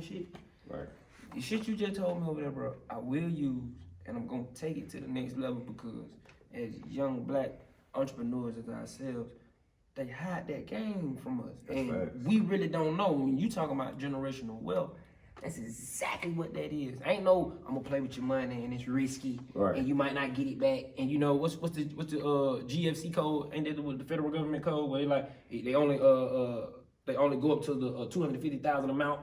shit. Right. The shit you just told me over there, bro, I will use, and I'm gonna take it to the next level because as young black entrepreneurs as ourselves, they hide that game from us. That's and facts. We really don't know. When you talking about generational wealth, that's exactly what that is. Ain't no, I'm gonna play with your money and it's risky, Right. and you might not get it back. And you know what's the GFC code? Ain't that the federal government code where they only go up to the 250,000 amount.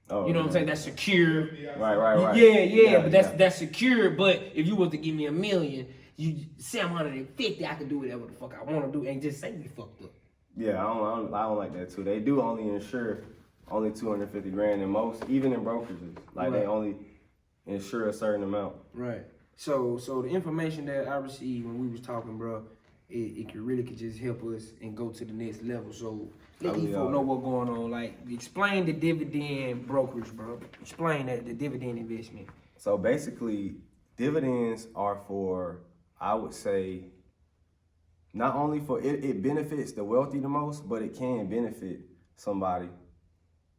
Oh, you know what I'm saying? That's secure. Right. Yeah, but that's secure. But if you was to give me $1 million, you 750, I could do whatever the fuck I want to do and just say we fucked up. Yeah, I don't like that too. They do only insure only 250 grand, and most, even in brokerages, like they only insure a certain amount. Right. So the information that I received when we was talking, bro, it could just help us and go to the next level. So let these folks know what's going on. Like, explain the dividend brokerage, bro. Explain that, the dividend investment. So basically, dividends are for, I would say, not only for it benefits the wealthy the most, but it can benefit somebody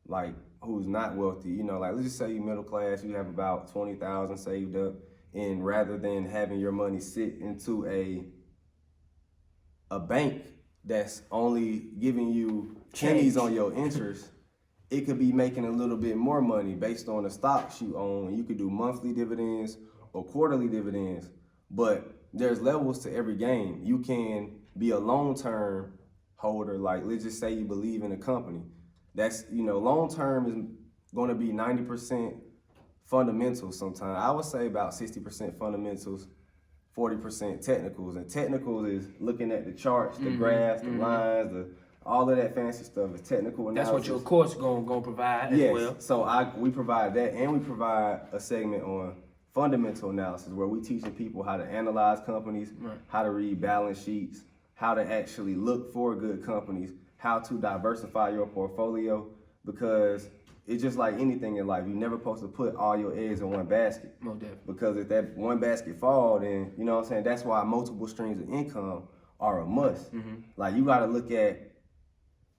like who's not wealthy. You know, like let's just say you're middle class, you have about 20,000 saved up, and rather than having your money sit into a bank that's only giving you pennies on your interest, it could be making a little bit more money based on the stocks you own. You could do monthly dividends or quarterly dividends, but there's levels to every game. You can be a long-term holder, like let's just say you believe in a company. That's, you know, long-term is gonna be 90% fundamentals sometimes. I would say about 60% fundamentals, 40% technicals. And technicals is looking at the charts, the graphs, the lines, all of that fancy stuff is technical analysis. That's what your course gonna provide as well. So we provide that, and we provide a segment on fundamental analysis where we teaching people how to analyze companies, how to read balance sheets, how to actually look for good companies, how to diversify your portfolio, because it's just like anything in life. You're never supposed to put all your eggs in one basket. Most definitely. Because if that one basket fall, then, you know what I'm saying, that's why multiple streams of income are a must. Like you gotta look at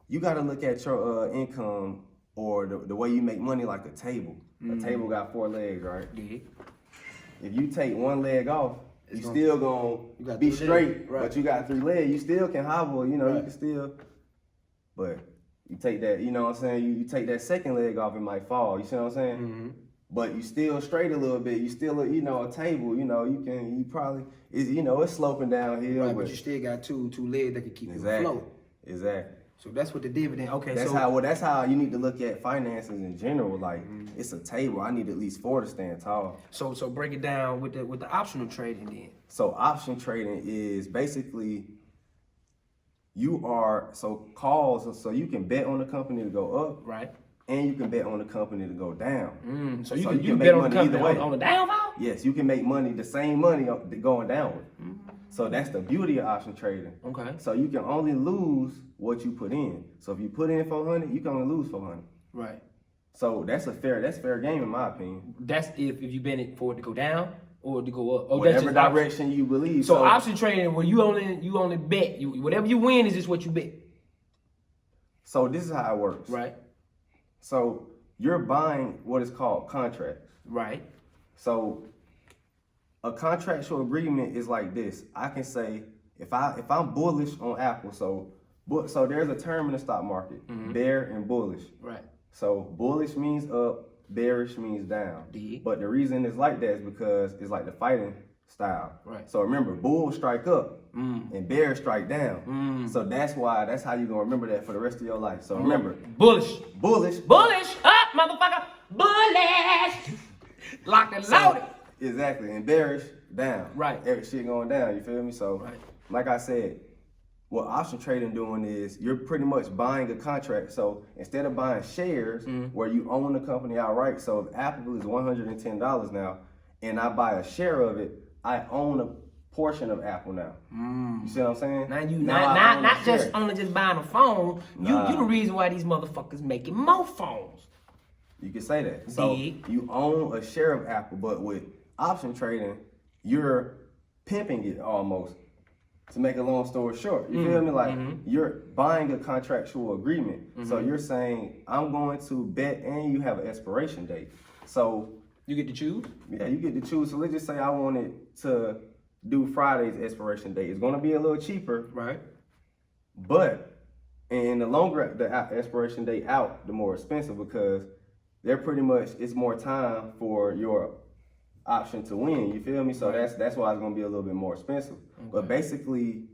your income or the way you make money like a table. A table got 4 legs, right? Yeah. If you take one leg off, you still gonna be straight, but you got 3 legs. You still can hobble, you know, you can still, but you take that, you know what I'm saying, you take that second leg off, it might fall, you see what I'm saying? But you still straight a little bit, you still, you know, a table, you know, you probably, it's sloping downhill. Right, but you still got two legs that can keep you afloat. Exactly. So that's what the dividend. Okay, that's how you need to look at finances in general. Like it's a table. I need at least 4 to stand tall. So break it down with the optional trading then. So option trading is basically calls. So you can bet on the company to go up, right? And you can bet on the company to go down. So you can bet on the company either way. On the downfall. Yes, you can make money, the same money going downward. So that's the beauty of option trading. Okay. So you can only lose what you put in. So if you put in 400, you can only lose 400. Right. So that's fair game in my opinion. That's if you bet it for it to go down or to go up. Whatever direction you believe. So option trading, where you only bet, whatever you win is just what you bet. So this is how it works. Right. So you're buying what is called contracts. Right. So a contractual agreement is like this. I can say if I'm bullish on Apple, so there's a term in the stock market, bear and bullish. Right. So bullish means up, bearish means down. But the reason it's like that is because it's like the fighting style. Right. So remember, bulls strike up and bears strike down. So that's how you're gonna remember that for the rest of your life. So remember, bullish, up, motherfucker, bullish, locked and loaded. Exactly, and bearish down. Right. Every shit going down, you feel me? So, like I said, what option trading doing is you're pretty much buying a contract. So instead of buying shares where you own the company outright, so if Apple is $110 now, and I buy a share of it, I own a portion of Apple now. You see what I'm saying? Now you not just only just buying a phone. You the reason why these motherfuckers making more phones. You can say that. So you own a share of Apple, but with option trading, you're pimping it almost. to make a long story short, you feel me? Like you're buying a contractual agreement. So you're saying, I'm going to bet, and you have an expiration date. So you get to choose? Yeah, you get to choose. So let's just say I wanted to do Friday's expiration date. It's going to be a little cheaper. Right. But and the longer the expiration date out, the more expensive, because they're pretty much, it's more time for your option to win. You feel me? So that's why it's going to be a little bit more expensive. Okay. But basically,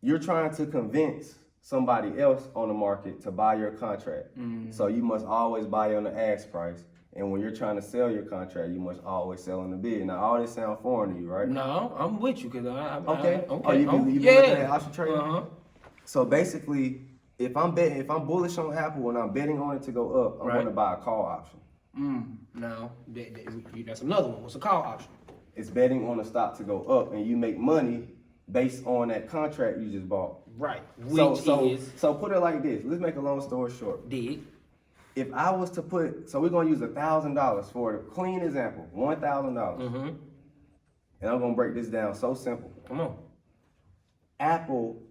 you're trying to convince somebody else on the market to buy your contract. So you must always buy on the ask price. And when you're trying to sell your contract, you must always sell on the bid. Now, all this sound foreign to you, right? No, I'm with you, because Okay. Oh, you been looking at option trading? So basically, if I'm bullish on Apple and I'm betting on it to go up, I'm going to buy a call option. No, that's another one. What's a call option? It's betting on the stock to go up, and you make money based on that contract you just bought. Right. So put it like this. Let's make a long story short. If I was to put, so we're gonna use $1,000 for the clean example, $1,000. And I'm gonna break this down so simple. Come on. Apple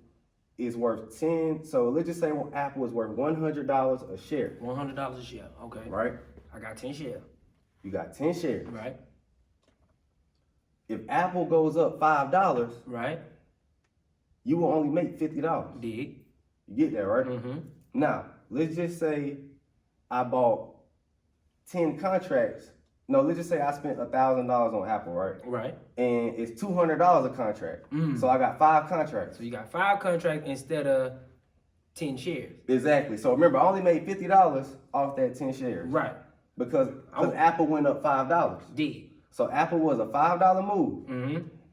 is worth 10. So let's just say Apple is worth $100 a share. $100 a share. Okay. Right. I got 10 shares. You got 10 shares. Right. If Apple goes up $5, right, you will only make $50. Dig. You get that, right? Now, let's just say I bought 10 contracts. No, let's just say I spent $1,000 on Apple, right? Right. And it's $200 a contract. So I got 5 contracts. So you got 5 contracts instead of 10 shares. Exactly. So remember, I only made $50 off that 10 shares. Right. Because Apple went up $5. Dig. So Apple was a $5 move.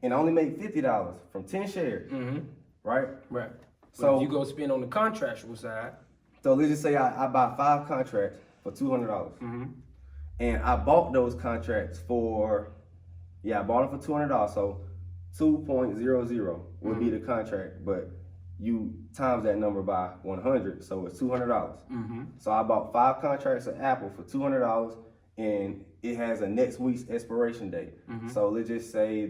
And I only made $50 from 10 shares. Right? Right. So if you go spend on the contractual side. So let's just say I buy 5 contracts for $200. And I bought those contracts for, I bought them for $200. So 2.00 would be the contract, but you times that number by 100, so it's $200. So I bought 5 contracts of Apple for $200, and it has a next week's expiration date. So let's just say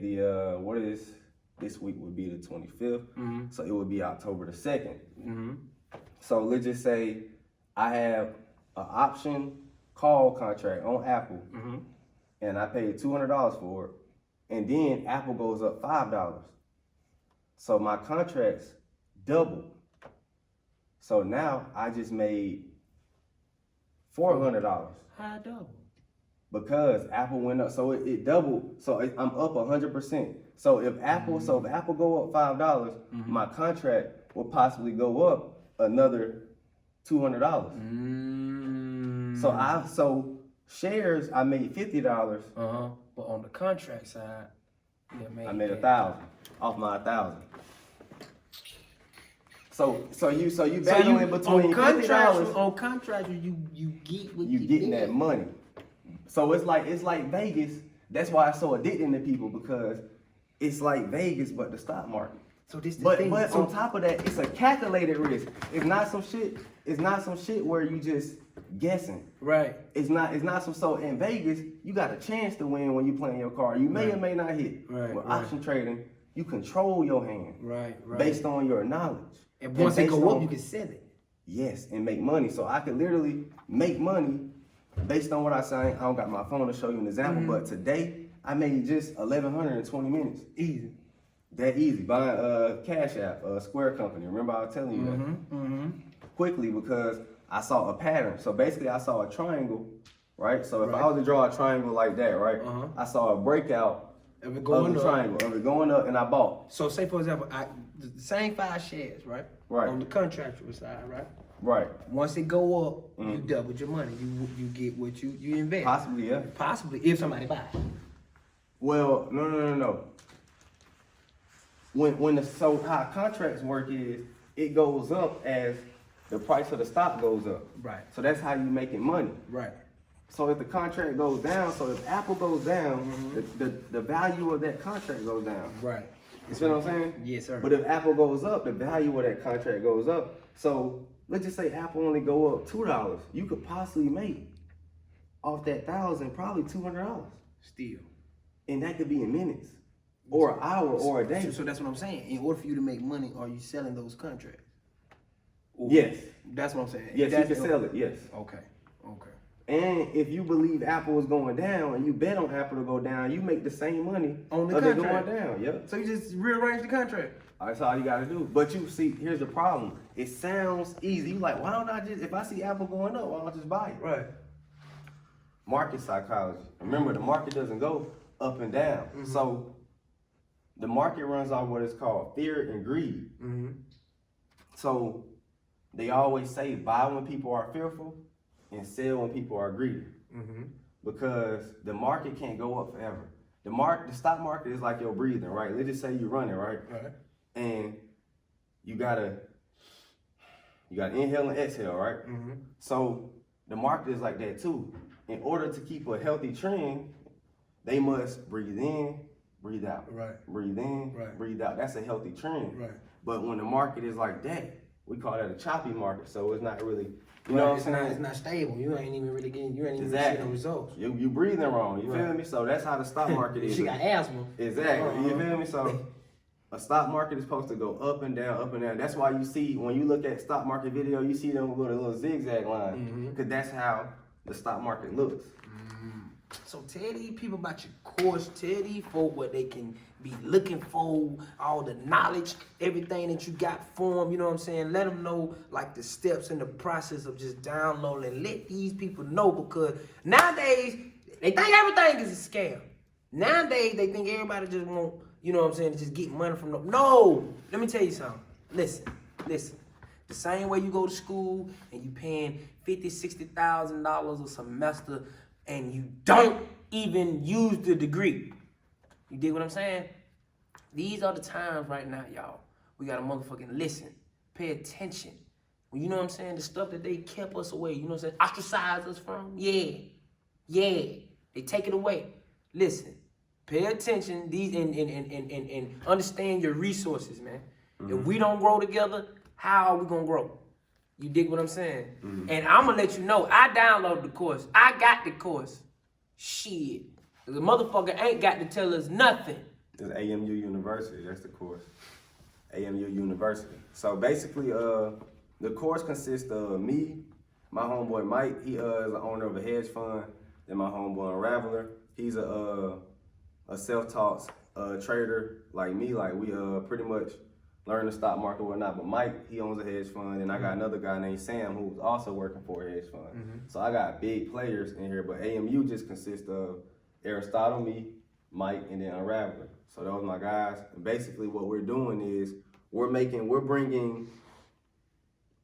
this week would be the 25th, so it would be October the 2nd. So let's just say I have an option call contract on Apple, and I paid $200 for it, and then Apple goes up $5. So my contracts doubled. So now I just made $400. How double? Because Apple went up, so it doubled. So I'm up 100%. So if Apple go up $5, my contract will possibly go up another $200. So shares I made $50. But on the contract side, I made $1,000 off my $1,000. So you battling between $50. On contract, you get what you getting that money. So it's like Vegas. That's why it's so addicting to people, because it's like Vegas but the stock market. So this But on top of that, it's a calculated risk. It's not some shit where you just guessing. Right. It's not some. So in Vegas, you got a chance to win when you playing your card. You may or may not hit. Right. With option trading, you control your hand. Right. Based on your knowledge. And once it go up, you can sell it. Yes, and make money. So I could literally make money based on what I say. I don't got my phone to show you an example, but today I made just 1,100 in 20 minutes. Easy. That easy. Buying Cash App, Square Company. Remember I was telling you that? Quickly, because I saw a pattern. So basically I saw a triangle, right? So if I was to draw a triangle like that, right? I saw a breakout of the triangle, of it going up, and I bought. So say for example, the same 5 shares, right? Right. On the contractual side, right? Right. Once it go up, you double your money. You get what you invest. Possibly, yeah. Possibly, if somebody buys. Well, no. So how contracts work is it goes up as the price of the stock goes up. Right. So that's how you making money. Right. So if the contract goes down, so if Apple goes down, the value of that contract goes down. Right. You see what I'm saying? Yes, sir. But if Apple goes up, the value of that contract goes up. So let's just say Apple only go up $2. You could possibly make off that $1,000 probably $200. Still. And that could be in minutes. or an hour or a day. So that's what I'm saying. In order for you to make money, are you selling those contracts? Or, Yes. That's what I'm saying. Yes, you can sell it. Yes. Okay. And if you believe Apple is going down and you bet on Apple to go down, you make the same money on the of it contract. going down. Yep. So you just rearrange the contract. That's all you got to do. But you see, here's the problem. It sounds easy. You like, why don't I just, if I see Apple going up, why don't I just buy it? Right. Market psychology. Remember, the market doesn't go up and down. Mm-hmm. So the market runs on what is called fear and greed. Mm-hmm. So they always say buy when people are fearful and sell when people are greedy. Mm-hmm. Because the market can't go up forever. The stock market is like your breathing, right? Let's just say you're running, right? Right. And you gotta inhale and exhale, right? Mm-hmm. So the market is like that too. In order to keep a healthy trend, they must breathe in, breathe out. Right. Breathe in, right. Breathe out. That's a healthy trend. Right. But when the market is like that, we call that a choppy market. So it's not really, you know what I'm saying? It's not stable. You ain't even really getting, exactly. Seeing the results. You breathing wrong. You feel me? So that's how the stock market is. She got asthma. Exactly. You feel me? So a stock market is supposed to go up and down, up and down. That's why you see, when you look at stock market video, you see them with a little zigzag line. Because that's how the stock market looks. So tell these people about your course. Tell these folk what they can be looking for, all the knowledge, everything that you got for them. You know what I'm saying? Let them know like the steps in the process of just downloading. Let these people know, because nowadays they think everything is a scam. Nowadays they think everybody just want, you know what I'm saying, to just get money from them. No, let me tell you something. Listen. The same way you go to school and you paying $50,000, $60,000 a semester, and you don't even use the degree. You dig what I'm saying? These are the times right now, y'all. We gotta motherfucking listen. Pay attention. You know what I'm saying? The stuff that they kept us away, you know what I'm saying? Ostracize us from? Yeah. They take it away. Listen. Pay attention and understand your resources, man. If we don't grow together, how are we gonna grow? You dig what I'm saying? And I'm gonna let you know, I downloaded the course. I got the course. Shit. The motherfucker ain't got to tell us nothing. It's AMU University, that's the course. AMU University. So basically, the course consists of me, my homeboy Mike, he is the owner of a hedge fund, then my homeboy Unraveler. He's a self-taught trader like me, like we pretty much learn the stock market or whatnot, but Mike, he owns a hedge fund, and I got another guy named Sam who's also working for a hedge fund. So I got big players in here, but AMU just consists of Aristotle, me, Mike, and then Unraveler. So those are my guys. And basically what we're doing is we're bringing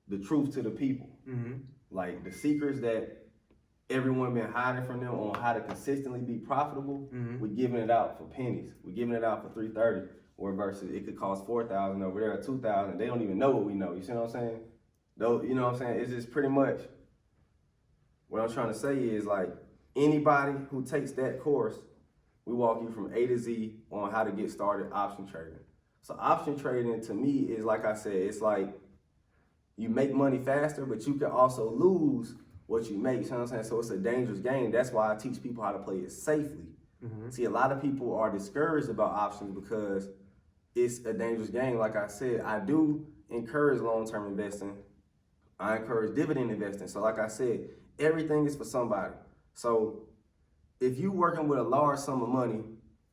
the truth to the people. Like the secrets that everyone been hiding from them on how to consistently be profitable, we're giving it out for pennies. We're giving it out for $330. Or versus it could cost $4,000 over there, $2,000. They don't even know what we know. You see what I'm saying? Though, you know what I'm saying? It's just pretty much what I'm trying to say is like anybody who takes that course, we walk you from A to Z on how to get started option trading. So option trading to me is, like I said, it's like you make money faster, but you can also lose what you make. You know what I'm saying? So it's a dangerous game. That's why I teach people how to play it safely. See, a lot of people are discouraged about options because it's a dangerous game. Like I said, I do encourage long-term investing. I encourage dividend investing. So like I said, everything is for somebody. So if you're working with a large sum of money,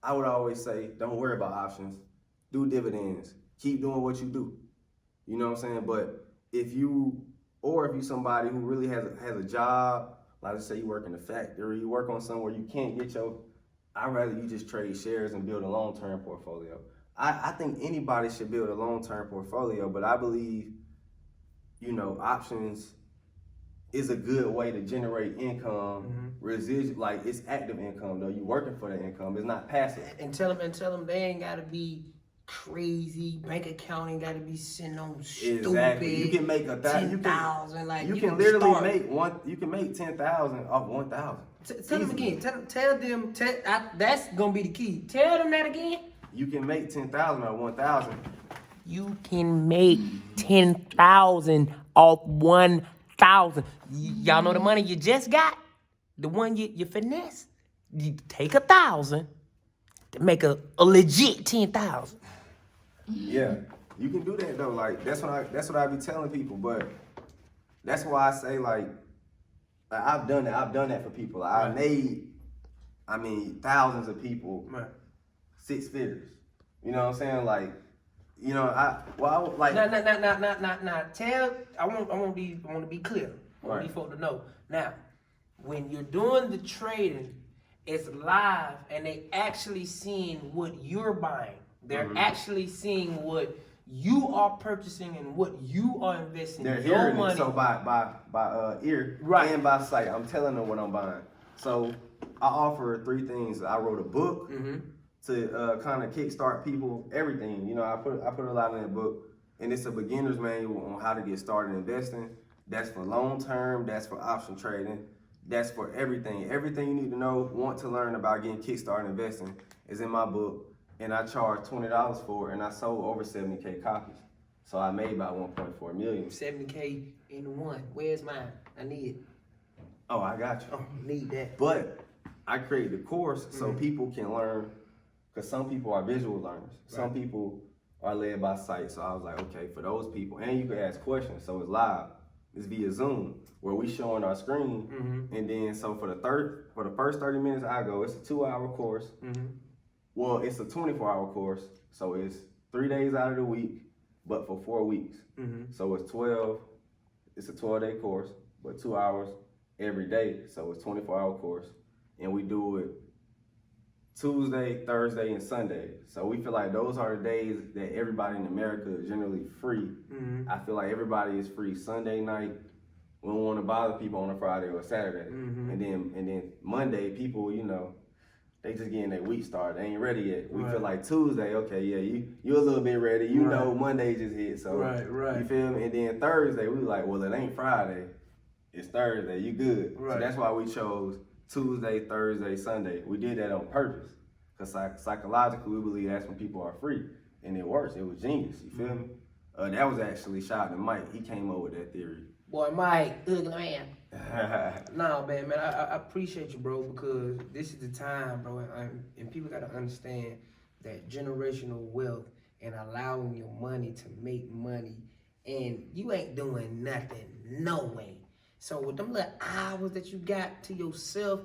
I would always say, don't worry about options. Do dividends. Keep doing what you do. You know what I'm saying? But if you somebody who really has a job, like let's say you work in a factory, you work on somewhere you can't get I'd rather you just trade shares and build a long-term portfolio. I think anybody should build a long-term portfolio, but I believe, options is a good way to generate income, residual, like it's active income though. You working for the income, it's not passive. And tell them they ain't gotta be crazy. Bank account ain't gotta be sitting on stupid. Exactly. You can make 10,000. Like you can literally make You can make 10,000 off 1,000. Tell them again. Tell them. That's gonna be the key. Tell them that again. You can make 10,000 off 1,000. You can make 10,000 off 1,000. Y'all know the money you just got, the one you finesse. You take 1,000, to make a legit 10,000. Yeah, you can do that though. Like that's what I be telling people. But that's why I say like I've done that. I've done that for people. I made, thousands of people 6 figures. You know what I'm saying? Like, you know, I want to be clear. I want these folks to know. Now, when you're doing the trading, it's live and they actually seeing what you're buying. They're actually seeing what you are purchasing and what you are investing. They're your hearing money. it, so by ear and by sight, I'm telling them what I'm buying. So I offer 3 things. I wrote a book to kind of kickstart people. Everything, you know, I put a lot in that book, and it's a beginner's manual on how to get started investing. That's for long term. That's for option trading. That's for everything. Everything you need to know, want to learn about getting kickstarted investing is in my book. And I charged $20 for it, and I sold over 70K copies. So I made about 1.4 million. 70K in one. Where's mine? I need it. Oh, I got you. Oh, need that. But I created the course so people can learn, because some people are visual learners. Some people are led by sight. So I was like, okay, for those people, and you can ask questions. So it's live. It's via Zoom, where we showing our screen, and then so for the first 30 minutes I go. It's a 2-hour course. Well, it's a 24-hour course, so it's 3 days out of the week, but for 4 weeks. So it's 12. It's a 12-day course, but 2 hours every day. So it's 24-hour course, and we do it Tuesday, Thursday, and Sunday. So we feel like those are the days that everybody in America is generally free. I feel like everybody is free Sunday night. We don't want to bother people on a Friday or a Saturday. And then Monday, people, you know, they just getting their week started. They ain't ready yet. We feel like Tuesday, okay, yeah, you a little bit ready. You know Monday just hit, so you feel me? And then Thursday, we like, well, it ain't Friday. It's Thursday. You good. So that's why we chose Tuesday, Thursday, Sunday. We did that on purpose. Because psychologically, we believe that's when people are free. And it works. It was genius. You feel me? That was actually shout out to Mike. He came up with that theory. Boy, Mike, ugly man. No, man, I appreciate you, bro, because this is the time, bro, and people got to understand that generational wealth and allowing your money to make money, and you ain't doing nothing, no way. So with them little hours that you got to yourself,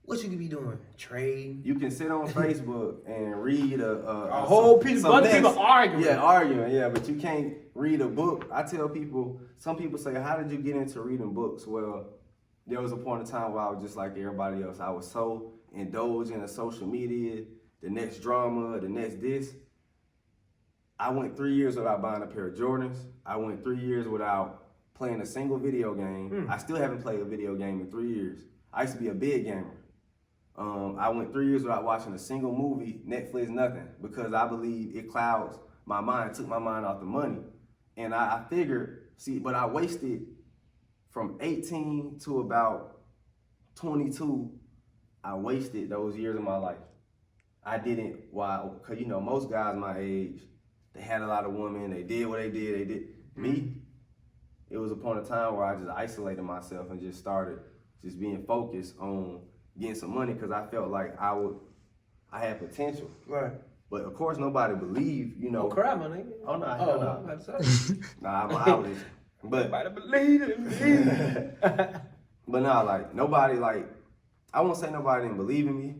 what you could be doing? Trading. You can sit on Facebook and read a whole piece of people arguing. Yeah, arguing, yeah, but you can't read a book. I tell people, some people say, how did you get into reading books? Well, there was a point in time where I was just like everybody else. I was so indulged in the social media, the next drama, the next this. I went 3 years without buying a pair of Jordans. I went 3 years without playing a single video game. I still haven't played a video game in 3 years. I used to be a big gamer. I went 3 years without watching a single movie, Netflix, nothing, because I believe it clouds my mind, took my mind off the money. And I figured, but I wasted from 18 to about 22, I wasted those years of my life. I didn't, because you know, most guys my age, they had a lot of women, they did what they did. Me, it was a point of time where I just isolated myself and just started just being focused on getting some money, because I felt like I had potential. Right. But of course, nobody believed, you know. Don't cry, my nigga. Oh, no. Nah, I'm out. But nobody believed in me. But nah, like, nobody, like, I won't say nobody didn't believe in me.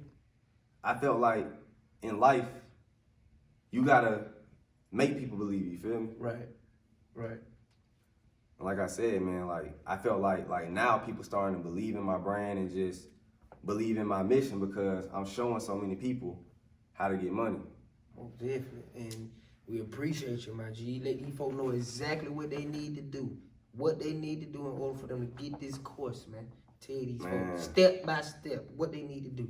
I felt like in life, you gotta make people believe you, feel me? Right. Like I said, man, like, I felt like now people starting to believe in my brand and just believe in my mission, because I'm showing so many people how to get money. Oh, definitely. And we appreciate you, my G. Let these folks know exactly what they need to do. What they need to do in order for them to get this course, man. Tell these folks step by step what they need to do.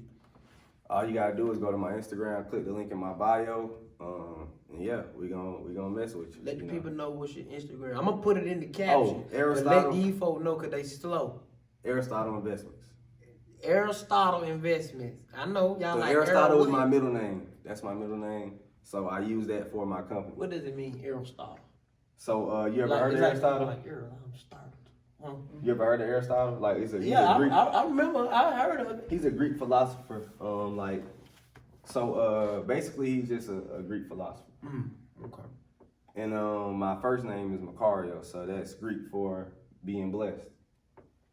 All you gotta do is go to my Instagram, click the link in my bio, and yeah, we gonna mess with you. Let the people know what's your Instagram. I'm gonna put it in the caption. Oh, Aristotle. But let these folks know, cause they slow. Aristotle Investments. Aristotle Investments. I know y'all so like Aristotle is my middle name. That's my middle name. So I use that for my company. What does it mean, Aristotle? So you ever heard of Aristotle? Like Aristotle. You ever heard of Aristotle? Like he's a Greek. I remember. I heard of it. He's a Greek philosopher. So basically, he's just a Greek philosopher. Okay. And my first name is Macario, so that's Greek for being blessed.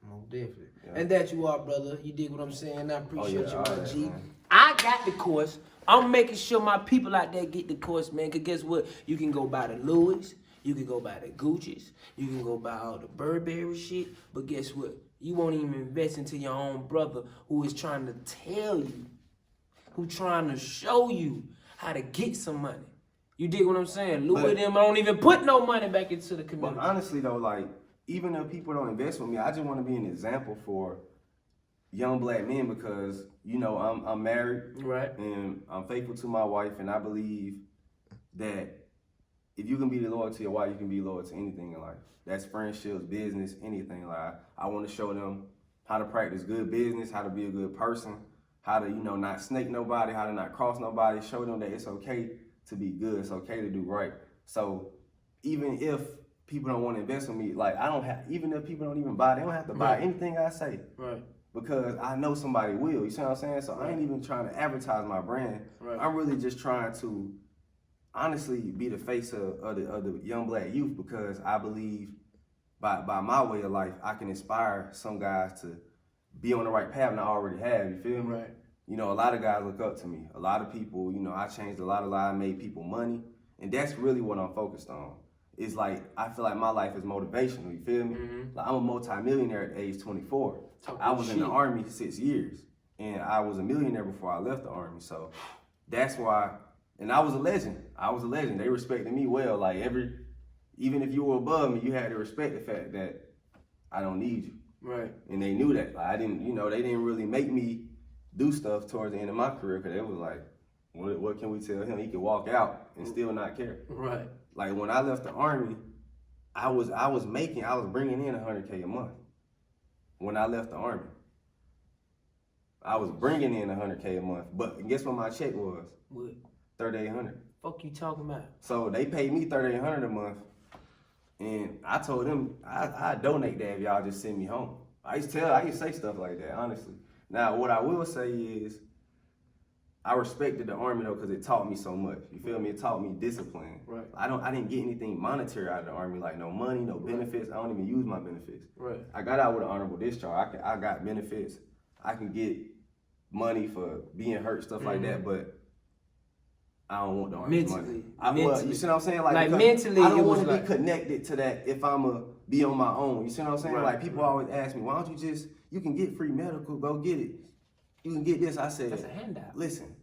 Oh, definitely. Yeah. And that you are, brother. You dig what I'm saying? I appreciate you, my G. Man. I got the course. I'm making sure my people out there get the course, man. Because guess what? You can go buy the Louis. You can go buy the Gucci's. You can go buy all the Burberry shit. But guess what? You won't even invest into your own brother who is trying to tell you, who trying to show you how to get some money. You dig what I'm saying? Louis them don't even put no money back into the community. But honestly, though, like, even if people don't invest with me, I just want to be an example for young black men because, you know, I'm married. Right. And I'm faithful to my wife, and I believe that if you can be loyal to your wife, you can be loyal to anything in life. That's friendships, business, anything. Like, I want to show them how to practice good business, how to be a good person, how to, you know, not snake nobody, how to not cross nobody, show them that it's okay to be good, it's okay to do right. So even if people don't want to invest with me, like even if people don't even buy, they don't have to buy anything I say. Right. Because I know somebody will, you see what I'm saying? So I ain't even trying to advertise my brand. Right. I'm really just trying to honestly be the face of the young black youth because I believe by my way of life, I can inspire some guys to be on the right path and I already have, you feel me? Right. You know, a lot of guys look up to me. A lot of people, you know, I changed a lot of lives, made people money. And that's really what I'm focused on. It's like, I feel like my life is motivational, you feel me? Like, I'm a multi-millionaire at age 24. I was in the Army 6 years. And I was a millionaire before I left the Army. So that's why, and I was a legend. They respected me well. Like, even if you were above me, you had to respect the fact that I don't need you. Right. And they knew that. Like, I didn't, you know, they didn't really make me do stuff towards the end of my career because they was like, what can we tell him? He could walk out and still not care. Right. Like, when I left the Army, I was bringing in $100K a month. When I left the Army, I was bringing in $100K a month. But guess what my check was? What? $3,800. Fuck you talking about? So they paid me $3,800 a month, and I told them I donate that if y'all just send me home. I used to say stuff like that, honestly. Now, what I will say is, I respected the Army though because it taught me so much. You feel me? It taught me discipline. Right. I didn't get anything monetary out of the Army, like no money, no benefits. I don't even use my benefits. Right. I got out with an honorable discharge. I got benefits. I can get money for being hurt, stuff like that, but I don't want the Army's money. Well, you see what I'm saying? Like mentally, I don't want to be connected to that if I'm a be on my own. You see what I'm saying? Right. Like, people always ask me, why don't you you can get free medical, go get it. You can get this. I said, that's a handout. Listen,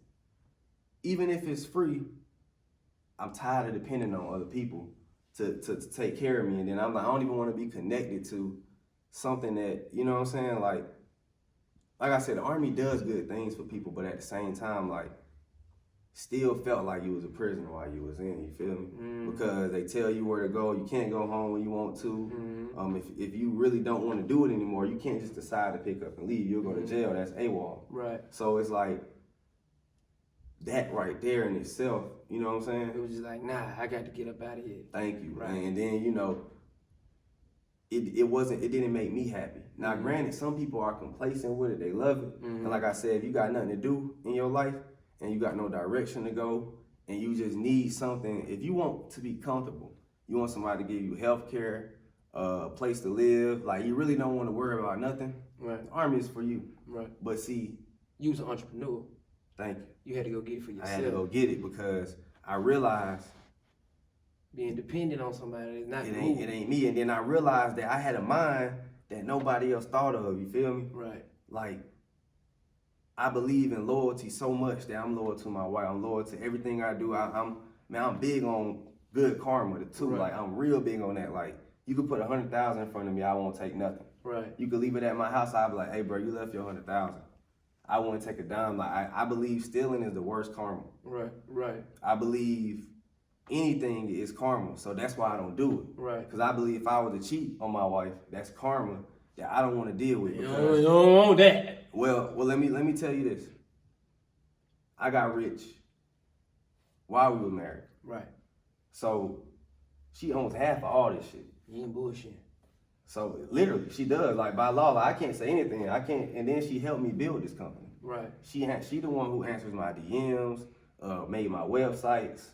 even if it's free, I'm tired of depending on other people to take care of me. And then I'm like, I don't even want to be connected to something that, you know what I'm saying? Like I said, the Army does good things for people, but at the same time, like, still felt like you was a prisoner while you was in, you feel me? Because they tell you where to go, you can't go home when you want to. If you really don't want to do it anymore, you can't just decide to pick up and leave. You'll go to jail, that's AWOL. Right. So it's like, that right there in itself, you know what I'm saying? It was just like, nah, I got to get up out of here. Thank you. Right. And then, you know, it didn't make me happy. Now, granted, some people are complacent with it, they love it. And like I said, if you got nothing to do in your life, and you got no direction to go, and you just need something, if you want to be comfortable, you want somebody to give you health care, a place to live, like, you really don't want to worry about nothing, right? The Army is for you. Right. But see, you was an entrepreneur. Thank you. You had to go get it for yourself. I had to go get it because I realized being dependent on somebody is not it ain't me. And then I realized that I had a mind that nobody else thought of, you feel me? Right. Like, I believe in loyalty so much that I'm loyal to my wife. I'm loyal to everything I do. I'm big on good karma too. Right. Like, I'm real big on that. Like, you could put 100,000 in front of me, I won't take nothing. Right. You could leave it at my house, I'll be like, hey bro, you left your 100,000. I wouldn't take a dime. Like, I believe stealing is the worst karma. Right. Right. I believe anything is karma, so that's why I don't do it. Right. Because I believe if I were to cheat on my wife, that's karma that I don't want to deal with. You don't want that. Well, let me tell you this. I got rich while we were married. Right. So she owns half of all this shit. You ain't bullshit. So literally, she does. Like by law, like, I can't say anything. I can't. And then she helped me build this company. Right. She the one who answers my DMs, made my websites.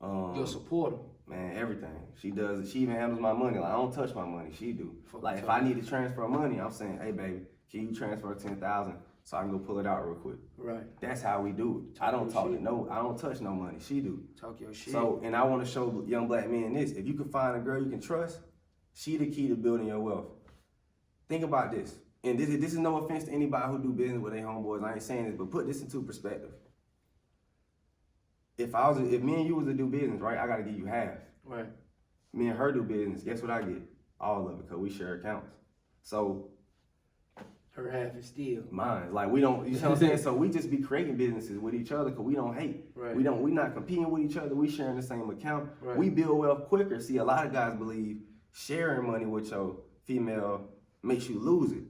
Your supporter. Man, everything. She does. She even handles my money. Like I don't touch my money. She do. Like if I need to transfer money, I'm saying, hey baby, can you transfer 10,000 so I can go pull it out real quick? Right. That's how we do it. I don't touch no money. She do. Talk your shit. So, and I want to show young black men this. If you can find a girl you can trust, she the key to building your wealth. Think about this. And this is no offense to anybody who do business with their homeboys. I ain't saying this, but put this into perspective. If me and you was to do business, right, I got to give you half. Right. Me and her do business. Guess what I get? All of it, because we share accounts. So her half is still mine. Like we don't, you know what I'm saying? So we just be creating businesses with each other because we don't hate. Right. We not competing with each other. We sharing the same account. Right. We build wealth quicker. See, a lot of guys believe sharing money with your female makes you lose it.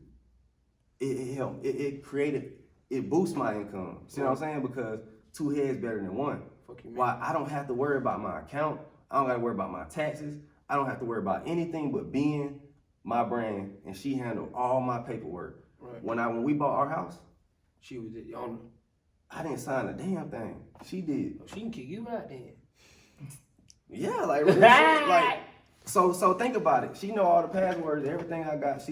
It boosts my income. See what I'm saying? Because two heads better than one. Why? I don't have to worry about my account. I don't got to worry about my taxes. I don't have to worry about anything but being my brand, and she handled all my paperwork. Right. When we bought our house, she was the owner. I didn't sign a damn thing. She did. Oh, she can kick you out then. Yeah, like really, like so think about it. She know all the passwords, everything I got.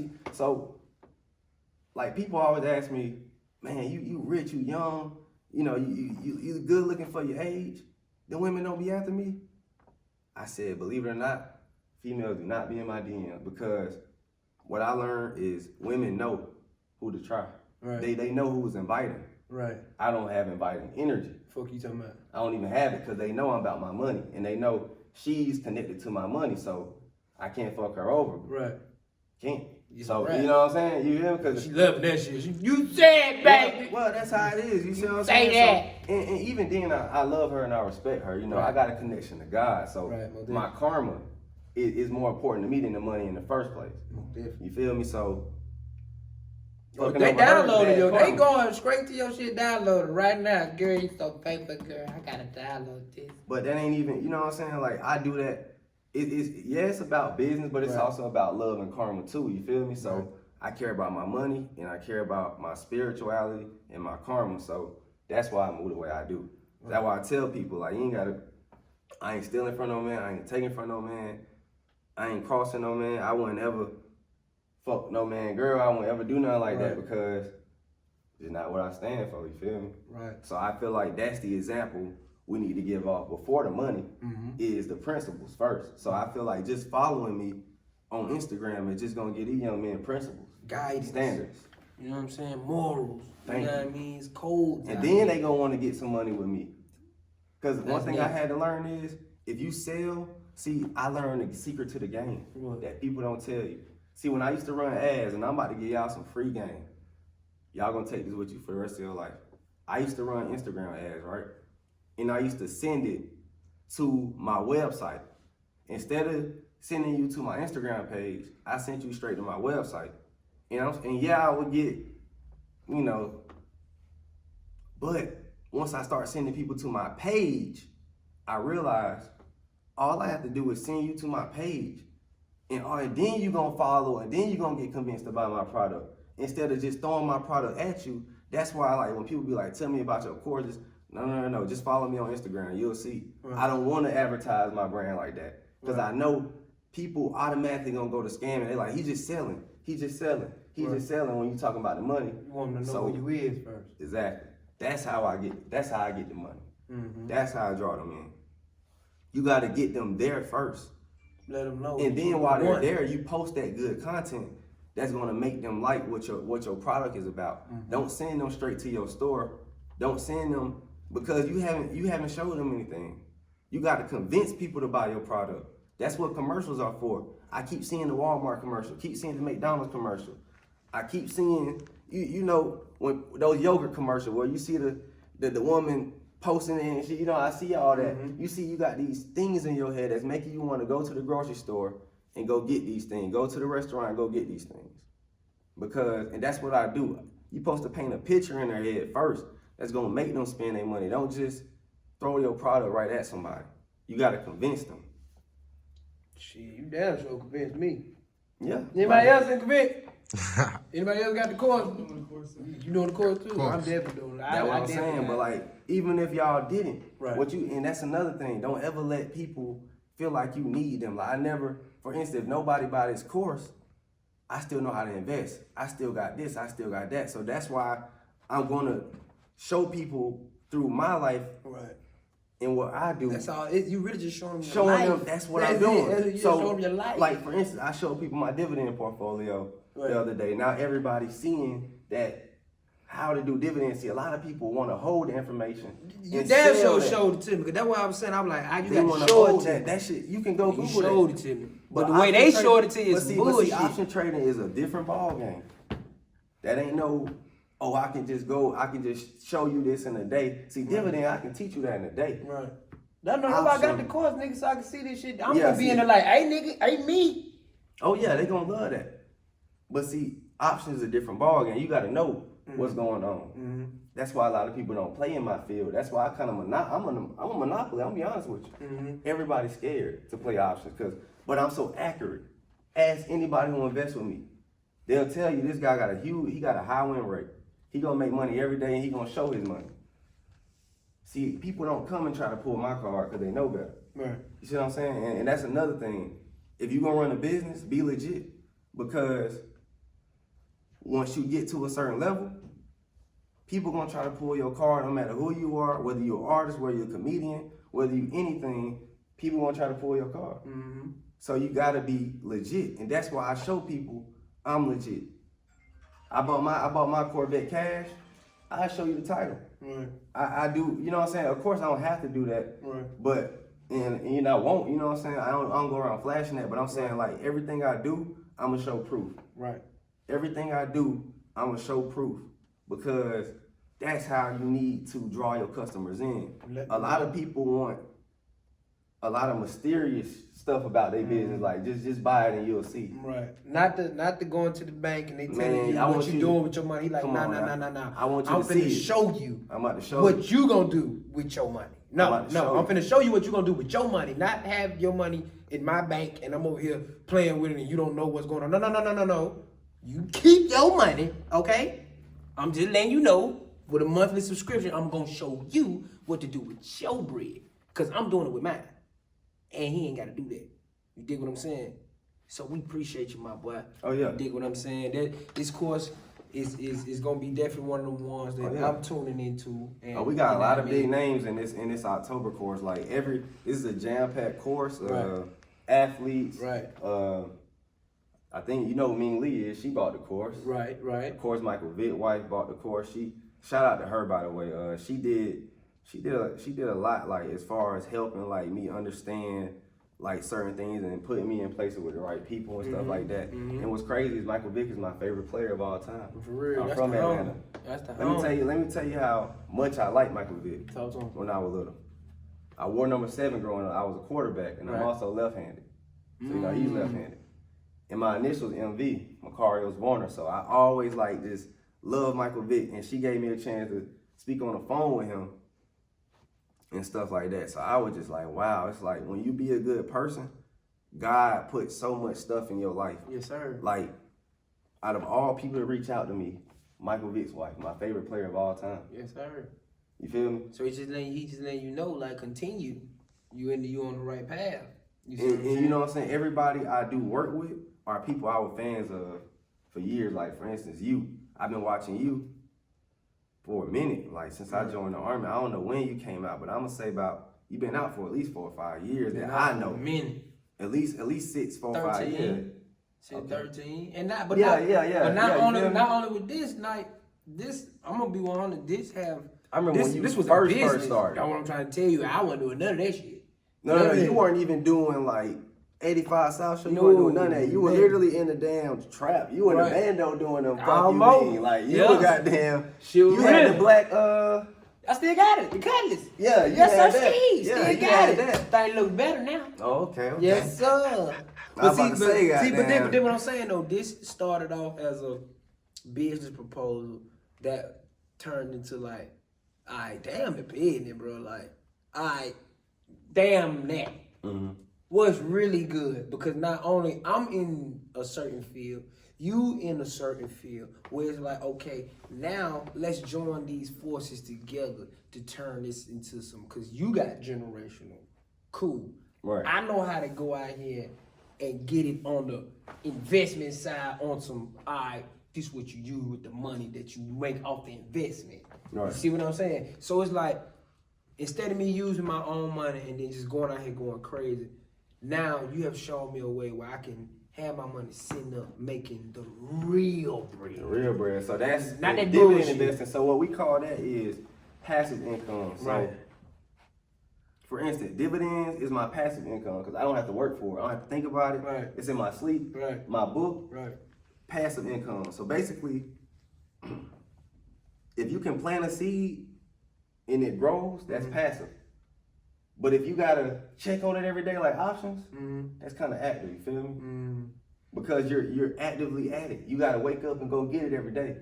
Like people always ask me, man, you rich, you young, you know, you good looking for your age. The women don't be after me. I said, believe it or not, females do not be in my DM because what I learned is women know who to try. Right. They know who's inviting. Right. I don't have inviting energy. Fuck you talking about? I don't even have it because they know I'm about my money and they know she's connected to my money, so I can't fuck her over. Right. Can't. Yeah, so right. you know what I'm saying? You hear me? Because she loving that shit. You said, baby. Well, that's how it is. You see what I'm say saying? That. So, and even then, I love her and I respect her. You know, Right. I got a connection to God, so Right, my karma is more important to me than the money in the first place. Definitely. You feel me? So. They downloaded your. They going straight to your shit. Downloaded right now, girl. You so faithful, girl. I gotta download this. But that ain't even. You know what I'm saying? Like I do that. It's about business, but it's also about love and karma too. You feel me? So I care about my money and I care about my spirituality and my karma. So that's why I move the way I do. That's why I tell people like you ain't gotta. I ain't stealing from no man. I ain't taking from no man. I ain't crossing no man. I wouldn't ever fuck no man, girl. I wouldn't ever do nothing like that because it's not what I stand for. You feel me? Right. So I feel like that's the example we need to give off before the money is the principles first. So I feel like just following me on Instagram is just gonna get these young men principles, guidance, standards. You know what I'm saying? Morals. Thank you know what I mean? It's codes. And then they gonna want to get some money with me. Cause one thing I had to learn is if you sell, see, I learned the secret to the game that people don't tell you. See, when I used to run ads, and I'm about to give y'all some free game, y'all gonna take this with you for the rest of your life. I used to run Instagram ads, right? And I used to send it to my website. Instead of sending you to my Instagram page, I sent you straight to my website. And yeah, I would get, you know, but once I start sending people to my page, I realized all I have to do is send you to my page. And then you're gonna follow, and then you're gonna get convinced to buy my product. Instead of just throwing my product at you, that's why I like when people be like, tell me about your courses. No, just follow me on Instagram, you'll see. Right. I don't wanna advertise my brand like that. Because I know people automatically gonna go to scamming. They're like, he's just selling just selling when you talking about the money. You want them to know who you is first. Exactly. That's how I get the money. That's how I draw them in. You gotta get them there first. Let them know. And then while they're there, you post that good content that's gonna make them like what your product is about. Don't send them straight to your store. Don't send them because you haven't showed them anything. You gotta convince people to buy your product. That's what commercials are for. I keep seeing the Walmart commercial, keep seeing the McDonald's commercial. I keep seeing you know when those yogurt commercials where you see the woman posting it and shit, you know, I see all that. You see you got these things in your head that's making you want to go to the grocery store and go get these things. Go to the restaurant and go get these things. And that's what I do. You're supposed to paint a picture in their head first that's going to make them spend their money. Don't just throw your product right at somebody. You got to convince them. Shit, you damn sure convinced me. Yeah. Anybody else in commit? Anybody else got the course? You doing the course too? I'm definitely doing it. That's what I'm saying. But like, even if y'all didn't, right. and that's another thing. Don't ever let people feel like you need them. Like I never, for instance, if nobody buy this course, I still know how to invest. I still got this. I still got that. So that's why I'm gonna show people through my life. Right. And what I do. That's all. You really just showing them your life. Them that's what I'm doing. So showing them your life. Like for instance, I showed people my dividend portfolio the other day. Now everybody's seeing that how to do dividends. See, a lot of people want to hold the information. You damn sure showed it to me. Because that's what I was saying. I'm like, you got to show it to me. That shit, you can go Google that. You showed it to me. But the way they showed it to you is bullshit. But see, option trading is a different ball game. That ain't no, I can just show you this in a day. See, dividend, I can teach you that in a day. Right. That's not I got the course, nigga, so I can see this shit. I'm gonna be in there like, hey, nigga, hey, me. Oh, yeah, they gonna love that. But see, options is a different ball game. You gotta know what's going on. Mm-hmm. That's why a lot of people don't play in my field. That's why I kind of I'm a monopoly. I'm gonna be honest with you. Mm-hmm. Everybody's scared to play options but I'm so accurate. Ask anybody who invests with me. They'll tell you this guy got a high win rate. He gonna make money every day and he gonna show his money. See, people don't come and try to pull my card because they know better. Right. You see what I'm saying? And that's another thing. If you're gonna run a business, be legit. Because once you get to a certain level, people gonna try to pull your card no matter who you are, whether you're an artist, whether you're a comedian, whether you anything, people gonna try to pull your card. Mm-hmm. So you gotta be legit. And that's why I show people I'm legit. I bought my Corvette cash. I show you the title. Right. I do, you know what I'm saying? Of course I don't have to do that. Right. But and I won't, you know what I'm saying? I don't go around flashing that, but I'm saying like everything I do, I'm gonna show proof. Right. Everything I do, I'm gonna show proof. Because that's how you need to draw your customers in. A lot of people want a lot of mysterious stuff about their business, like just buy it and you'll see. Right. Not to go into the bank and they telling you what you doing with your money. He like, nah. I want you I'm to see finna show you. I'm about to show what you gonna do with your money. No, I'm finna show you what you gonna do with your money. Not have your money in my bank and I'm over here playing with it and you don't know what's going on. No. You keep your money, okay? I'm just letting you know with a monthly subscription, I'm gonna show you what to do with your bread. Cause I'm doing it with mine. And he ain't gotta do that. You dig what I'm saying? So we appreciate you, my boy. Oh yeah. You dig what I'm saying? That this course is gonna be definitely one of the ones that I'm tuning into. And we got a lot of big names in this October course. Like this is a jam-packed course. Athletes. Right. I think you know who Ming Lee is. She bought the course. Right. Of course, Michael Vick's wife bought the course. Shout out to her, by the way. She did a lot, like as far as helping like me understand like certain things and putting me in places with the right people and stuff like that. And what's crazy is Michael Vick is my favorite player of all time. For real, I'm from Atlanta. That's the Let me tell you how much I like Michael Vick. Talk to him. When I was little. I wore number 7 growing up. I was a quarterback, and I'm also left-handed. So you know he's left-handed. And my initials MV, Macarios Warner. So I always like just love Michael Vick, and she gave me a chance to speak on the phone with him and stuff like that. So I was just like, wow, it's like when you be a good person, God puts so much stuff in your life. Yes, sir. Like, out of all people that reach out to me, Michael Vick's wife, my favorite player of all time. Yes, sir. You feel me? So he's just letting you know, like, continue. You on the right path. And you know what I'm saying? Everybody I do work with are people I was fans of for years. Like, for instance, you. I've been watching you for a minute, like since I joined the Army. I don't know when you came out, but I'm gonna say you've been out for at least 4 or 5 years that I know. A minute. At least 6, 4, 5 years. Since 13. And not only with this, like this, I'm gonna be 100. I remember when you was first started. That's what I'm trying to tell you. I wasn't doing none of that shit. No, you weren't even doing like 85 South Show. You weren't doing none of that. You were literally in the damn trap. You were in the bando doing them fuck you mean. Like you were goddamn. You had the black I still got it. The cutlass. Yeah, you yes, had sir, that. Steve. Yeah, still got it. That. Thing look better now. Oh, okay. Yes, sir. But then what I'm saying though, this started off as a business proposal that turned into like, alright, damn the business, bro. Like, alright, damn that. Mm-hmm. what's really good, because not only I'm in a certain field, you in a certain field, where it's like, okay, now let's join these forces together to turn this into some, because you got generational. Cool. Right. I know how to go out here and get it on the investment side on some, all right, this is what you use with the money that you make off the investment. Right. You see what I'm saying? So it's like, instead of me using my own money and then just going out here going crazy, now you have shown me a way where I can have my money sitting up making the real bread. The real bread. So that's not that dividend bullshit. investing. So what we call that is passive income. So Right. for instance, dividends is my passive income because I don't have to work for it. I don't have to think about it. Right. It's in my sleep, Right. my book, Right. passive income. So basically, if you can plant a seed and it grows, that's passive. But if you gotta check on it every day like options, that's kind of active. You feel me? Because you're actively at it. You gotta wake up and go get it every day.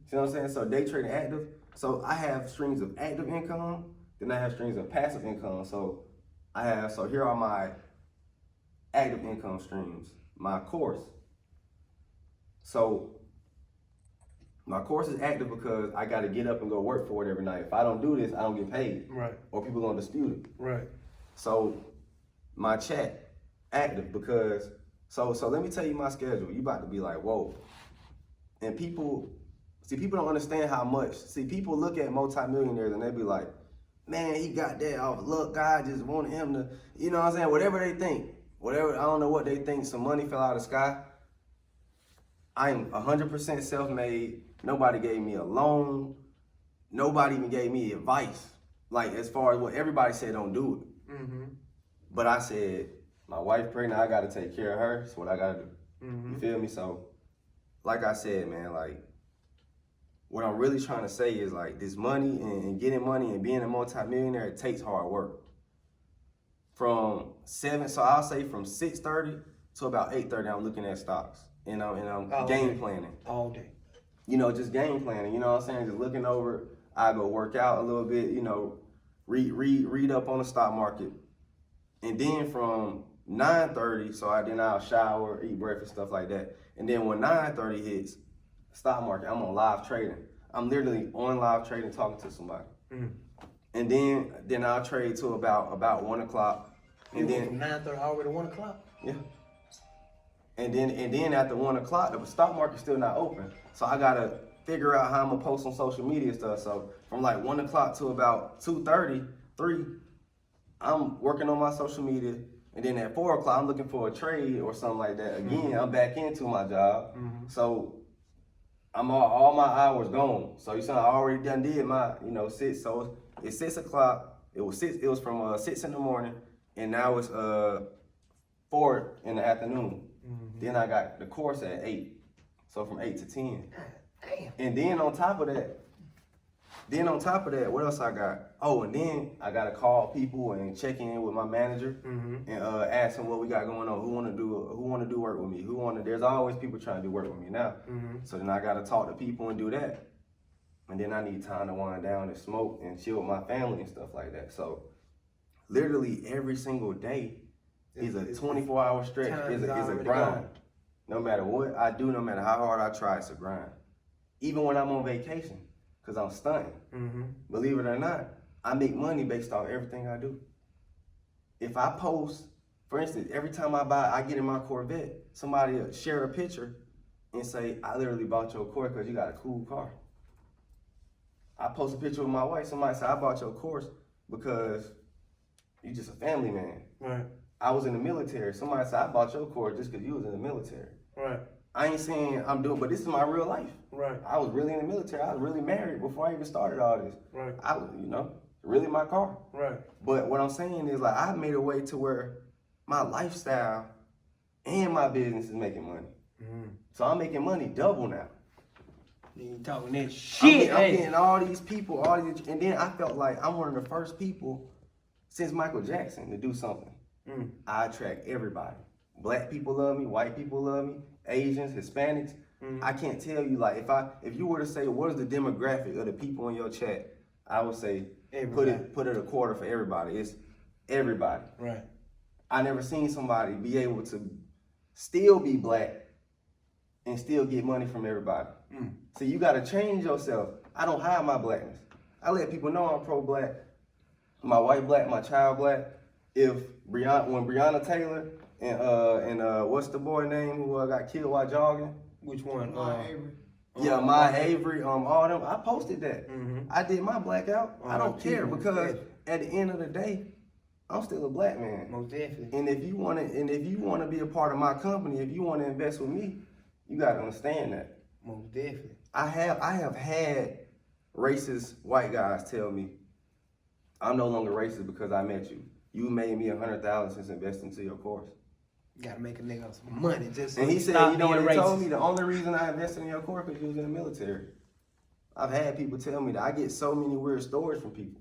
See what I'm saying? So day trading active. So I have streams of active income, then I have streams of passive income. So here are my active income streams. My course. So my course is active because I got to get up and go work for it every night. If I don't do this, I don't get paid. Right. Or people going to dispute it. Right. So my chat, active because, so let me tell you my schedule. You about to be like, whoa. And people don't understand how much. See, people look at multimillionaires and they be like, man, he got that off luck. God just wanted him to, you know what I'm saying? Whatever they think. Whatever, I don't know what they think. Some money fell out of the sky. I am 100% self-made. Nobody gave me a loan. Nobody even gave me advice. Like, as far as what everybody said, don't do it. But I said, my wife pregnant, I got to take care of her. That's what I got to do. You feel me? So, like I said, man, like, what I'm really trying to say is, like, this money and getting money and being a multimillionaire, it takes hard work. From 6:30 to about 8:30, I'm looking at stocks. And I'm game planning. All day. You know, just game planning, you know what I'm saying? Just looking over, I go work out a little bit, you know, read up on the stock market. And then from 9:30, then I'll shower, eat breakfast, stuff like that. And then when 9:30 hits, stock market, I'm on live trading. I'm literally on live trading talking to somebody. And then I'll trade to about 1 o'clock. And then from 9:30 all the way to 1 o'clock? Yeah. And then after 1 o'clock, the stock market's still not open. So I gotta figure out how I'm gonna post on social media stuff. So from like 1 o'clock to about 2:30, 3, I'm working on my social media. And then at 4 o'clock, I'm looking for a trade or something like that. Again, I'm back into my job. So I'm all my hours gone. So you saw I already did my, 6. So it's 6 o'clock. It was from 6 in the morning, and now it's 4 in the afternoon. Then I got the course at 8. So from 8 to 10. Damn. And then on top of that, what else I got? Oh, and then I gotta call people and check in with my manager and ask them what we got going on. Who wanna do work with me? There's always people trying to do work with me now. So then I gotta talk to people and do that. And then I need time to wind down and smoke and chill with my family and stuff like that. So literally every single day is a 24-hour stretch. It's a grind. Gone. No matter what I do, no matter how hard I try, it's a grind. Even when I'm on vacation, because I'm stunting. Believe it or not, I make money based off everything I do. If I post, for instance, every time I get in my Corvette, somebody will share a picture and say, I literally bought your Corvette because you got a cool car. I post a picture with my wife, somebody say, I bought your course because you just a family man. Right. I was in the military. Somebody said, I bought your course just because you was in the military. Right. I ain't saying I'm doing, but this is my real life. Right. I was really in the military. I was really married before I even started all this. Right. I was, really my car. Right. But what I'm saying is, like, I made a way to where my lifestyle and my business is making money. So I'm making money double now. You talking that shit. I'm getting all these people, and then I felt like I'm one of the first people since Michael Jackson to do something. I attract everybody. Black people love me, white people love me, Asians, Hispanics. I can't tell you, like, if you were to say what is the demographic of the people in your chat, I would say put it a quarter for everybody. It's everybody. Right. I never seen somebody be able to still be black and still get money from everybody. So you gotta change yourself. I don't hide my blackness. I let people know I'm pro-black, my white black, my child black. When Breonna Taylor and what's the boy name who got killed while jogging? Which one? Avery. Yeah, my Avery, all them. I posted that. I did my blackout. I don't care because at the end of the day, I'm still a black man. Most definitely. And if you wanna be a part of my company, if you wanna invest with me, you gotta understand that. Most definitely. I have had racist white guys tell me, I'm no longer racist because I met you. You made me $100,000 since investing into your course. You gotta make a nigga some money just. And he said, stop you know what being he told racist. me? The only reason I invested in your course because you was in the military. I've had people tell me that. I get so many weird stories from people.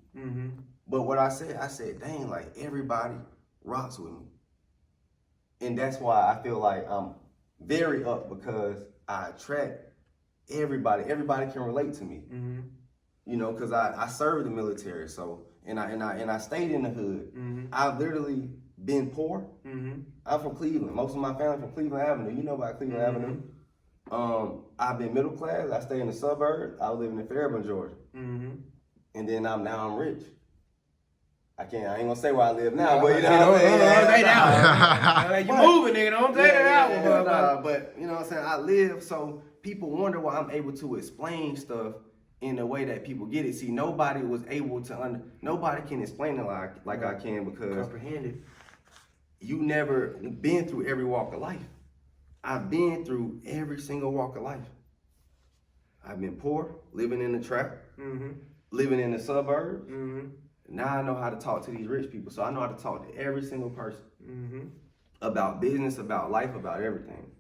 But what I said, dang, like everybody rocks with me. And that's why I feel like I'm very up because I attract everybody. Everybody can relate to me. You know, because I served the military, so and I stayed in the hood. I've literally been poor. I'm from Cleveland. Most of my family from Cleveland Avenue. You know about Cleveland Avenue. I've been middle class. I stay in the suburbs. I was living in Fairburn, Georgia. And then now I'm rich. I ain't gonna say where I live now, but you know what I'm saying. You moving, nigga. Don't take that out. But you know what I'm saying. I live, so people wonder why I'm able to explain stuff in a way that people get it. See, nobody was able to nobody can explain it like I can because Comprehend it. you never been through every walk of life. I've been through every single walk of life. I've been poor, living in the trap, living in the suburbs. Now I know how to talk to these rich people. So I know how to talk to every single person about business, about life, about everything.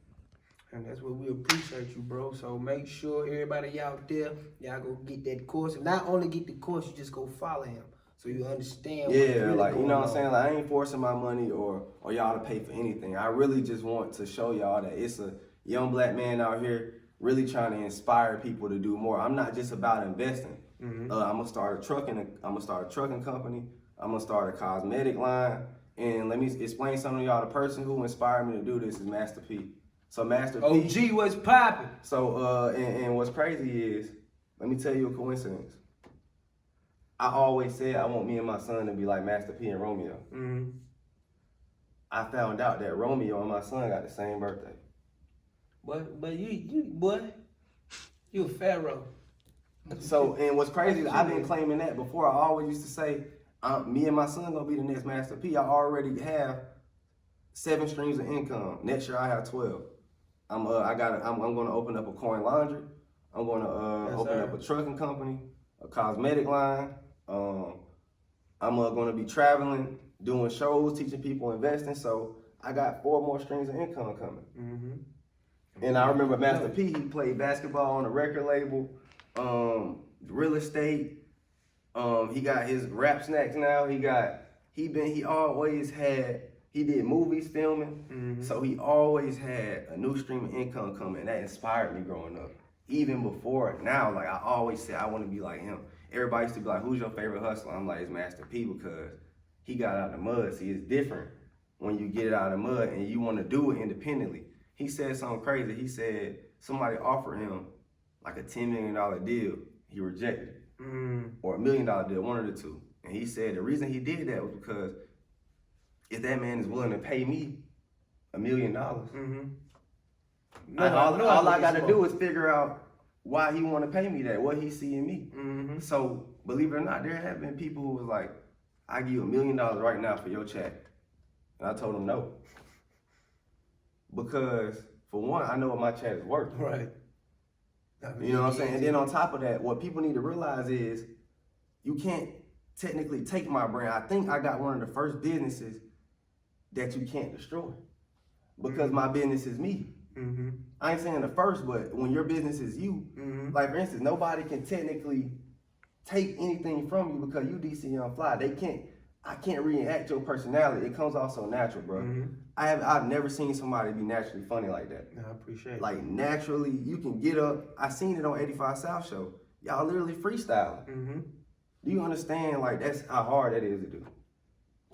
And that's what we appreciate you, bro. So make sure everybody out there, y'all go get that course. And not only get the course, you just go follow him. So you understand what's Yeah, really like, you know what I'm going saying? on. Like, I ain't forcing my money or y'all to pay for anything. I really just want to show y'all that it's a young black man out here really trying to inspire people to do more. I'm not just about investing. I'm gonna start a trucking company. I'm gonna start a cosmetic line. And let me explain something to y'all. The person who inspired me to do this is Master P. So Master P. OG, what's popping? So and what's crazy is, let me tell you a coincidence. I always said I want me and my son to be like Master P and Romeo. I found out that Romeo and my son got the same birthday. But you a pharaoh. So, and what's crazy is I've been claiming that before. I always used to say, me and my son gonna be the next Master P. I already have 7 streams of income. Next year I have 12. I'm gonna open up a coin laundry. I'm gonna open up a trucking company, a cosmetic line. I'm gonna be traveling, doing shows, teaching people investing. So I got 4 more streams of income coming. And I remember Master P, he played basketball on a record label, real estate. He got his rap snacks now. He did movies, filming. So he always had a new stream of income coming. That inspired me growing up. Even before now, like I always said, I want to be like him. Everybody used to be like, who's your favorite hustler? I'm like, it's Master P because he got out of the mud. See, it's different when you get it out of the mud and you want to do it independently. He said something crazy. He said somebody offered him like a $10 million deal. He rejected it. Or $1 million deal, one of the two. And he said the reason he did that was because if that man is willing to pay me $1 million, all I got to do is figure out why he want to pay me that, what he see in me. So believe it or not, there have been people who was like, I give you $1 million right now for your check. And I told him no. Because for one, I know what my chat is worth. Right. You know what I'm saying? And then on top of that, what people need to realize is you can't technically take my brand. I think I got one of the first businesses that you can't destroy because my business is me. I ain't saying the first, but when your business is you, like for instance, nobody can technically take anything from you because you DC Young Fly. I can't reenact your personality. It comes off so natural, bro. I've never seen somebody be naturally funny like that. I appreciate it. Like naturally, you can get up. I seen it on 85 South Show. Y'all literally freestyling. Do you understand? Like that's how hard that is to do.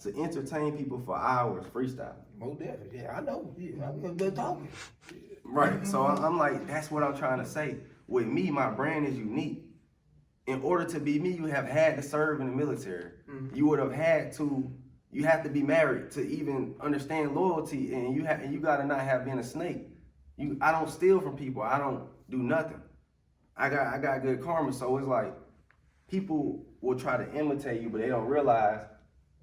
to entertain people for hours, freestyle. Most definitely, yeah, I know. Yeah, I'm good talking. Right. So I'm like, that's what I'm trying to say. With me, my brand is unique. In order to be me, you have had to serve in the military. Mm-hmm. You would have had to. You have to be married to even understand loyalty, and you gotta not have been a snake. I don't steal from people. I don't do nothing. I got good karma. So it's like people will try to imitate you, but they don't realize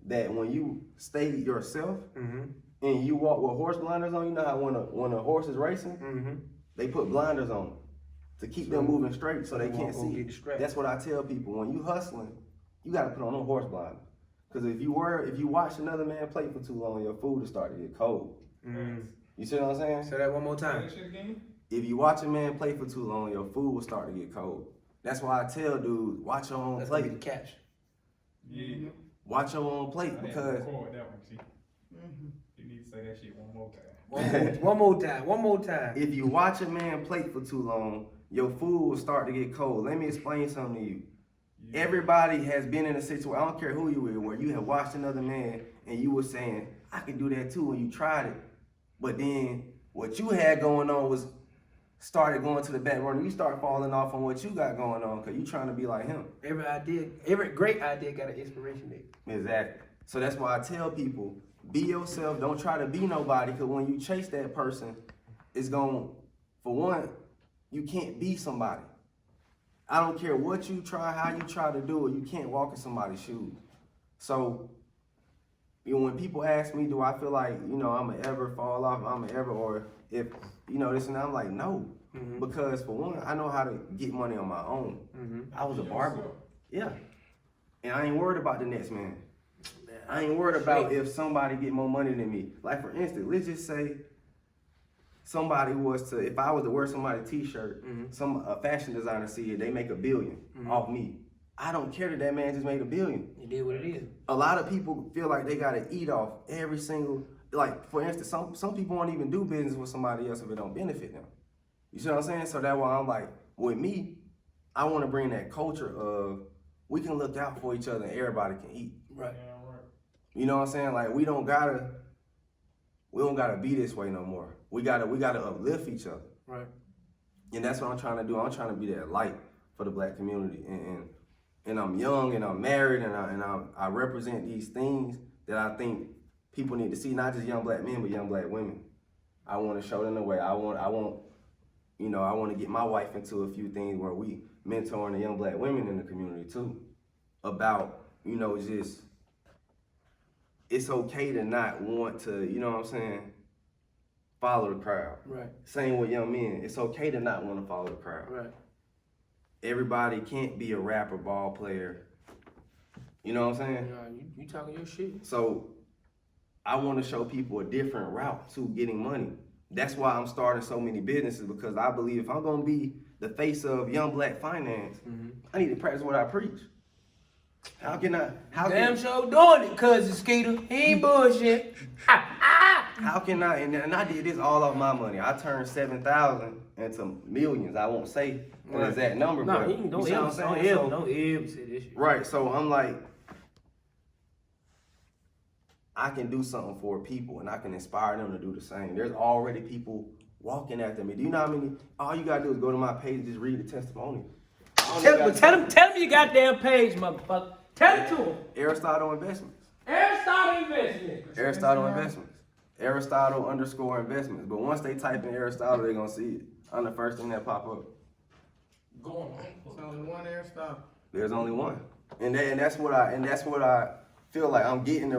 that when you stay yourself and you walk with horse blinders on, you know how when a horse is racing, they put blinders on to keep them moving straight so they can't see. That's what I tell people. When you hustling, you gotta put on them horse blinders. Because if you watch another man play for too long, your food will start to get cold. You see what I'm saying? Say that one more time. If you watch a man play for too long, your food will start to get cold. That's why I tell dudes, watch your own plate. That's the caption. Yeah. Watch your own plate because record that one, see? You need to say that shit one more time. One more time. if you watch a man plate for too long, your food will start to get cold. Let me explain something to you. Yeah. Everybody has been in a situation, I don't care who you are, where you have watched another man and you were saying, I can do that too, and you tried it. But then what you had going on was started going to the back burner. You start falling off on what you got going on because you trying to be like him. Every great idea got an inspiration there. Exactly. So that's why I tell people, be yourself. Don't try to be nobody, because when you chase that person, it's going, for one, you can't be somebody. I don't care what you try, how you try to do it, you can't walk in somebody's shoes. So, when people ask me, do I feel like, I'm going to ever fall off, or if, this and that, I'm like, no. Because for one, I know how to get money on my own. I was a barber. Yeah. And I ain't worried about the next man. I ain't worried about if somebody get more money than me. Like, for instance, let's just say somebody if I was to wear somebody's t-shirt, a fashion designer see it, they make $1 billion off me. I don't care that man just made $1 billion. It is what it is. A lot of people feel like they gotta eat off every single, like, for instance, some people won't even do business with somebody else if it don't benefit them. You see what I'm saying? So that's why I'm like, with me, I want to bring that culture of we can look out for each other and everybody can eat. Right. You know what I'm saying? Like, we don't gotta be this way no more. We gotta uplift each other. Right. And that's what I'm trying to do. I'm trying to be that light for the black community. And I'm young and I'm married and I represent these things that I think people need to see, not just young black men, but young black women. I want to show them the way. I want to get my wife into a few things where we mentoring the young black women in the community too. About, just, it's okay to not want to, follow the crowd. Right. Same with young men. It's okay to not want to follow the crowd. Right. Everybody can't be a rapper, ball player. You know what I'm saying? You talking your shit. So I want to show people a different route to getting money. That's why I'm starting so many businesses, because I believe if I'm going to be the face of young black finance, I need to practice what I preach. Damn sure doing it, cousin Skeeter. He ain't bullshit. How can I, and I did this all off my money. I turned 7,000 into millions. I won't say the exact number, but you see what I'm saying? Don't ever say this shit. Right, so I'm like, I can do something for people and I can inspire them to do the same. There's already people walking after me. Do you know how many? All you gotta do is go to my page and just read the testimony. Tell them your goddamn page, motherfucker. Tell it to them. Aristotle Investments. Aristotle_investments. But once they type in Aristotle, they're gonna see it. I'm the first thing that pop up. There's only one Aristotle. There's only one. And that's what I feel like I'm getting the